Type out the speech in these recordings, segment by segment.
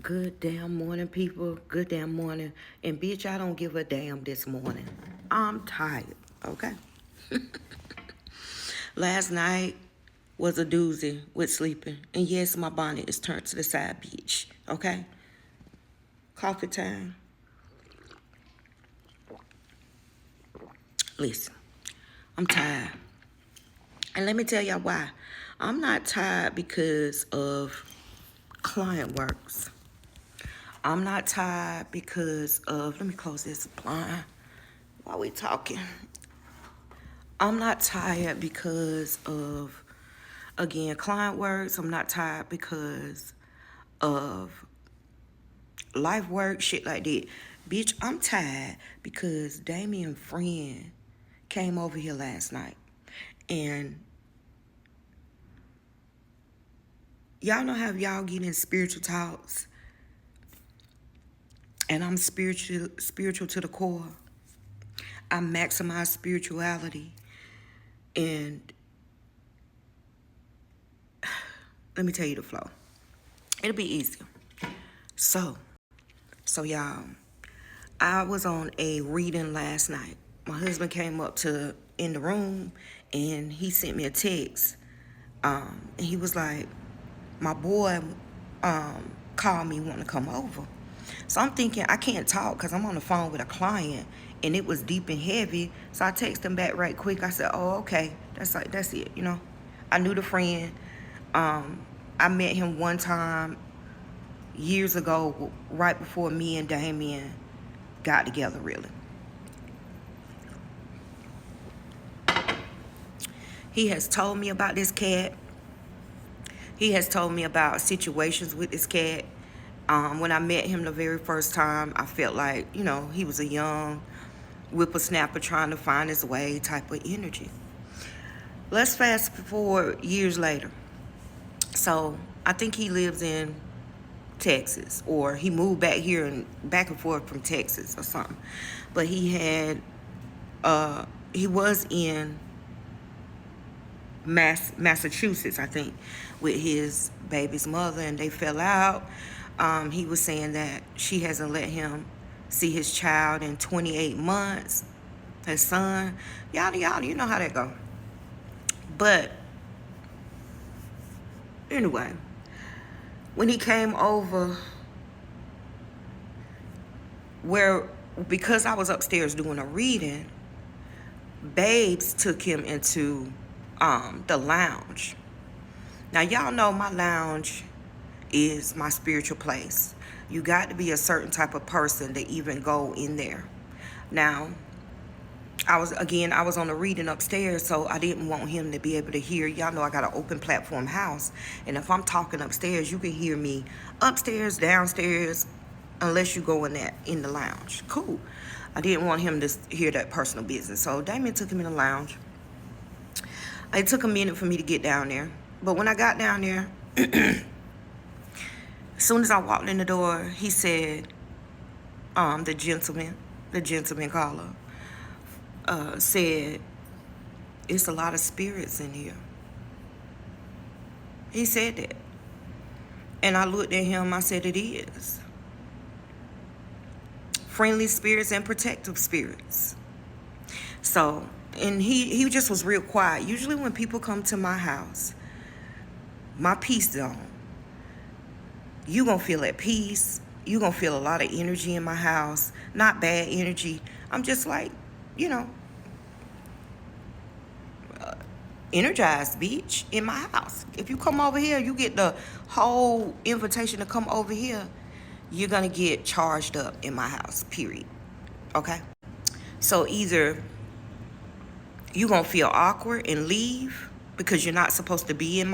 Good damn morning, people. Good damn morning. And bitch, I don't give a damn this morning. I'm tired, okay? Last night was a doozy with sleeping. And yes, my bonnet is turned to the side, bitch, okay? Coffee time. Listen, I'm tired. And let me tell y'all why. I'm not tired because of client works. I'm not tired because of, let me close this blind while we talking. I'm not tired because of, again, client works. I'm not tired because of life work, shit like that. Bitch, I'm tired because Damien's friend came over here last night. And y'all know how y'all get in spiritual talks, and I'm spiritual to the core. I maximize spirituality. And let me tell you the flow. It'll be easier. So y'all, I was on a reading last night. My husband came up to in the room and he sent me a text. And he was like, my boy called me wanting to come over. So I'm thinking I can't talk because I'm on the phone with a client and it was deep and heavy. So I texted him back right quick. I said, oh, okay. That's it, you know. I knew the friend. I met him one time years ago, right before me and Damien got together, really. He has told me about this cat. He has told me about situations with this cat. When I met him the very first time, I felt like, you know, he was a young whippersnapper trying to find his way type of energy. Let's fast forward years later. So I think he lives in Texas, or he moved back here and back and forth from Texas or something. But he was in Massachusetts, I think, with his baby's mother, and they fell out. He was saying that she hasn't let him see his child in 28 months, his son. Yada, yada, you know how that go. But anyway, when he came over, because I was upstairs doing a reading, Babes took him into the lounge. Now, y'all know my lounge is my spiritual place. You got to be a certain type of person to even go in there. Now, I was on the reading upstairs, so I didn't want him to be able to hear. Y'all know I got an open platform house, and if I'm talking upstairs, you can hear me upstairs, downstairs, unless you go in the lounge. Cool. I didn't want him to hear that personal business, so Damien took him in the lounge. It took a minute for me to get down there, but when I got down there, as soon as I walked in the door, he said, the gentleman caller, said, it's a lot of spirits in here. He said that. And I looked at him, I said, it is. Friendly spirits and protective spirits. So, and he just was real quiet. Usually when people come to my house, my peace zone, you gonna feel at peace. You gonna feel a lot of energy in my house. Not bad energy. I'm just like, you know, energized, bitch, in my house. If you come over here, you get the whole invitation to come over here. You're gonna get charged up in my house, period. Okay? So either you're gonna feel awkward and leave because you're not supposed to be in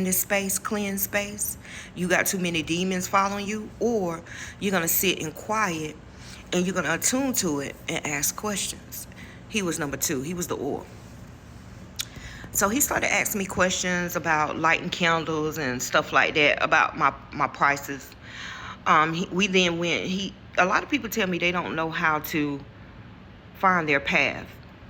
this space, cleansed space. You got too many demons following you, or you're gonna sit in quiet and you're gonna attune to it and ask questions. He was number two. He was the or. So he started asking me questions about lighting candles and stuff like that, about my prices. We then went. A lot of people tell me they don't know how to find their path.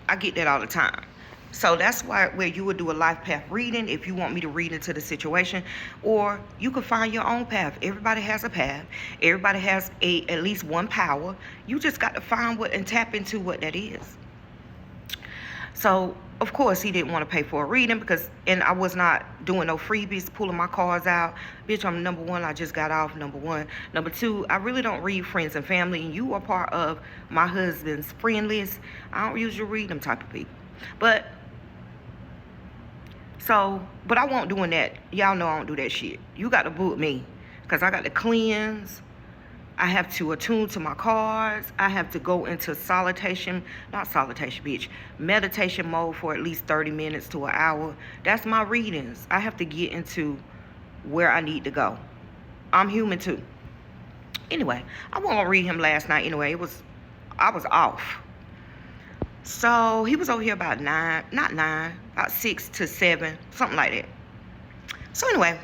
I get that all the time. So that's where you would do a life path reading if you want me to read into the situation, or you could find your own path. Everybody has a path. Everybody has at least one power. You just got to find what and tap into what that is. So, of course, he didn't want to pay for a reading and I was not doing no freebies, pulling my cards out. Bitch, I'm number one. I just got off, number one. Number two, I really don't read friends and family. And you are part of my husband's friend list. I don't usually read them type of people. But I won't doing that. Y'all know I don't do that shit. You got to book me. Because I got to cleanse. I have to attune to my cards. I have to go into meditation mode for at least 30 minutes to an hour. That's my readings. I have to get into where I need to go. I'm human too. Anyway, I wasn't gonna read him last night anyway. I was off. So he was over here about about 6 to 7, something like that. So anyway,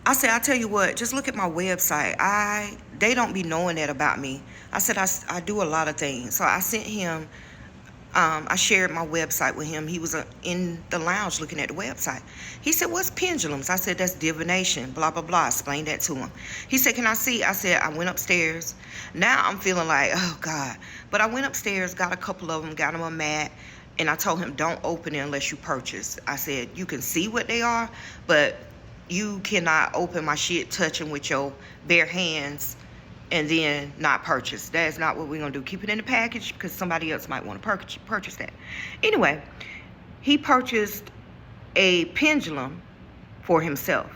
I said, I'll tell you what, just look at my website. They don't be knowing that about me. I said, I do a lot of things. So I sent him, I shared my website with him. He was in the lounge looking at the website. He said, what's pendulums? I said, that's divination, blah, blah, blah. I explained that to him. He said, can I see? I said, I went upstairs. Now I'm feeling like, oh, God. But I went upstairs, got a couple of them, got them a mat. And I told him, don't open it unless you purchase. I said, you can see what they are, but you cannot open my shit, touch them with your bare hands, and then not purchase. That is not what we're going to do. Keep it in the package because somebody else might want to purchase that. Anyway, he purchased a pendulum for himself.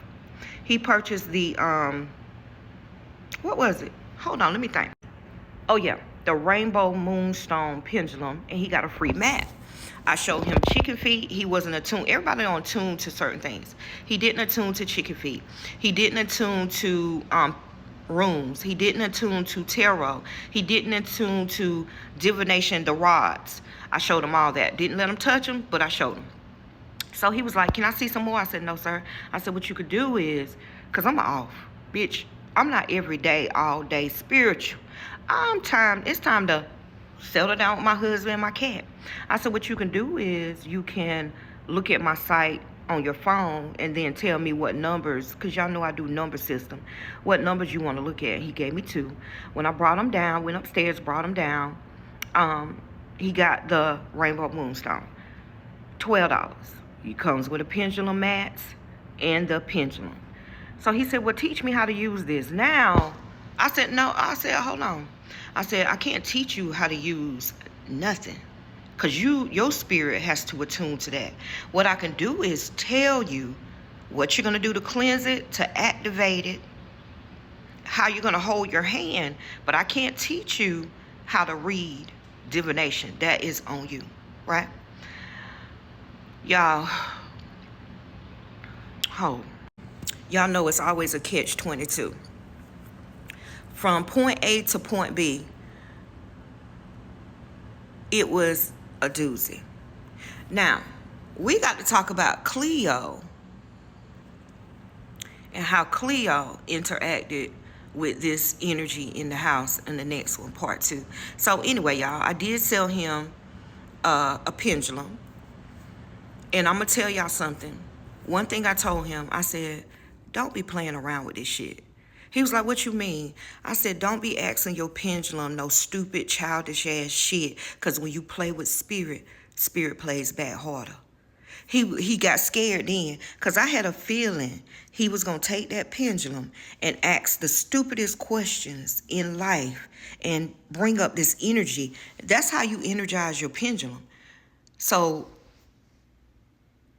He purchased the, what was it? Hold on, let me think. Oh, yeah, the Rainbow Moonstone pendulum, and he got a free mat. I showed him chicken feet. He wasn't attuned. Everybody don't attune to certain things. He didn't attune to chicken feet. He didn't attune to rooms. He didn't attune to tarot. He didn't attune to divination, the rods. I showed him all that. Didn't let him touch them, but I showed him. So he was like, can I see some more? I said, no, sir. I said, what you could do is, because I'm off. Bitch, I'm not every day, all day spiritual. It's time to settle down with my husband and my cat. I said, what you can do is you can look at my site on your phone and then tell me what numbers, because y'all know I do number system, what numbers you want to look at. He gave me 2. When I brought him down, went upstairs, brought him down, he got the Rainbow Moonstone, $12. He comes with a pendulum mats and the pendulum. So he said, well, teach me how to use this. Now, I said, no. I said, hold on. I said, I can't teach you how to use nothing, because your spirit has to attune to that. What I can do is tell you what you're going to do to cleanse it, to activate it, how you're going to hold your hand. But I can't teach you how to read divination. That is on you, right? Y'all know it's always a catch-22. From point A to point B, it was a doozy. Now, we got to talk about Cleo and how Cleo interacted with this energy in the house in the next one, part 2. So anyway, y'all, I did sell him a pendulum. And I'm going to tell y'all something. One thing I told him, I said, don't be playing around with this shit. He was like, what you mean? I said, don't be asking your pendulum no stupid, childish ass shit. Because when you play with spirit, spirit plays back harder. He got scared then. Because I had a feeling he was going to take that pendulum and ask the stupidest questions in life and bring up this energy. That's how you energize your pendulum. So,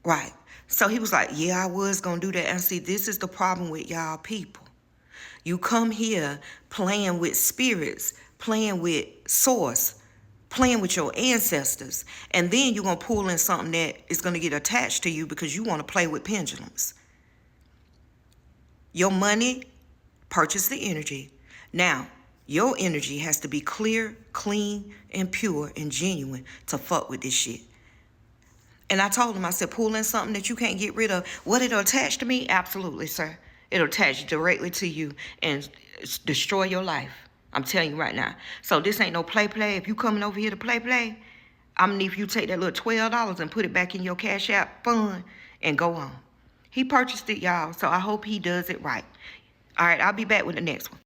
right. So he was like, yeah, I was going to do that. And see, this is the problem with y'all people. You come here playing with spirits, playing with source, playing with your ancestors, and then you're going to pull in something that is going to get attached to you because you want to play with pendulums. Your money, purchase the energy. Now, your energy has to be clear, clean, and pure and genuine to fuck with this shit. And I told him, I said, pull in something that you can't get rid of. What, it'll attach to me? Absolutely, sir. It'll attach directly to you and destroy your life. I'm telling you right now. So this ain't no play. If you coming over here to play, I'm gonna need you to take that little $12 and put it back in your Cash App fund and go on. He purchased it, y'all, so I hope he does it right. All right, I'll be back with the next one.